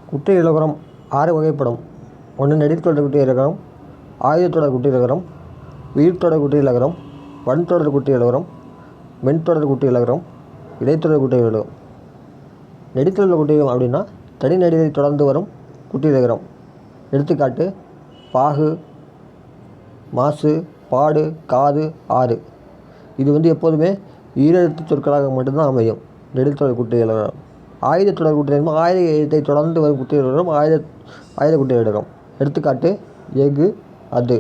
குட்டி இலக்கணம் 6 வகைப்படும். 1 நெடில்தொடர் குட்டி இலக்கணம், ஆயுதத்தொடர் குட்டி இலக்கணம், உயிர்த்தொடர் குட்டி இலக்கணம், வன்தொடர் குட்டி இலக்கணம், மென்தொடர் குட்டி இலக்கணம், இடைத்தொடர் குட்டி இலக்கணம். நெடித்தொடர் குட்டி அப்படின்னா தனி நெடிலை தொடர்ந்து வரும் குட்டி இலக்கணம். எடுத்துக்காட்டு பாகு, மாசு, பாடு, காது, ஆறு. இது எப்போதுமே ஈரெழுத்து சொற்களாக மட்டும்தான் அமையும். நெடில்தொடர் குட்டி இலக்கணம். ஆயுதத்தொடர் குட்டி இலக்கணம் ஆயுத எழுத்தை தொடர்ந்து வரும் குட்டி இலக்கணம் ஆயுத குட்டி இலக்கணம். எடுத்துக்காட்டு எஃகு, அது.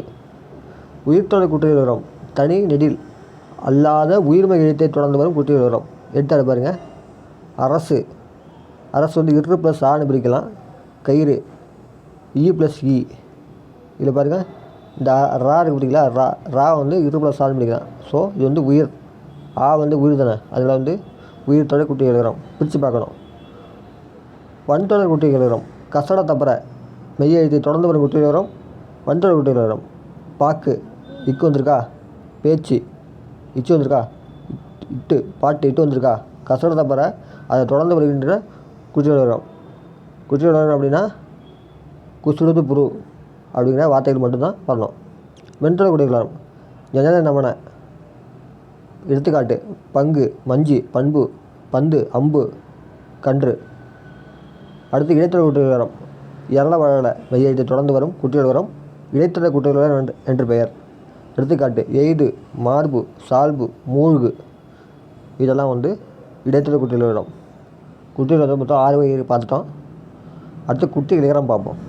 உயிர்த்தொடர் குட்டி இலக்கணம் தனி நெடில் அல்லாத உயிர்மெய் எழுத்தை தொடர்ந்து வரும் குட்டி இலக்கணம். எடுத்தாடு பாருங்கள். அரசு. அரசு இரு ப்ளஸ் ஆன்னு பிரிக்கலாம். கயிறு இ ப்ளஸ் இ. இதில் பாருங்கள், இந்த ரா இருக்குது பார்த்தீங்களா, ரா இரு ப்ளஸ் ஆன்னு பிரிக்கலாம். ஸோ இது உயிர். ஆ உயிர் தானே, அதில் உயிர்த்தொடர் குட்டி இலக்கணம் பிரித்து பார்க்கணும். வன்தொடர் குட்டி இலக்கணம் கசட தப்பற மெய் எழுத்தை தொடர்ந்து வரும் குட்டி இலக்கணம் வன்தொடர் குட்டி இலக்கணம். பாக்கு இக்கு வந்திருக்கா, பேச்சு இச்சு வந்திருக்கா, இட்டு பாட்டு இட்டு வந்திருக்கா, கசட தப்பற அதை தொடர்ந்து வருகின்ற குட்டி இலக்கணம். குட்டி இலக்கணம் அப்படின்னா குசுடுது புரு அப்படிங்கிற வார்த்தைகள் மட்டும்தான் வரணும். மென்தொடர் குட்டி இலக்கணம் ஜன நமன. எடுத்துக்காட்டு பங்கு, மஞ்சு, பண்பு, பந்து, அம்பு, கன்று. அடுத்து இடைத்தொடர் குட்டி இலக்கணம் எரள வளர மெய் எழுத்தை தொடர்ந்து வரும் குட்டி இலக்கணம் இடைத்தொடர் குட்டி இலக்கணம் என்று பெயர். எடுத்துக்காட்டு எய்து, மார்பு, சால்பு, மூழ்கு. இதெல்லாம் இடைத்தொடர் குட்டி இலக்கணம். குட்டி இலக்கணம் மொத்தம் 6 வகை பார்த்துட்டோம். அடுத்து குட்டி இலக்கணம் பார்ப்போம்.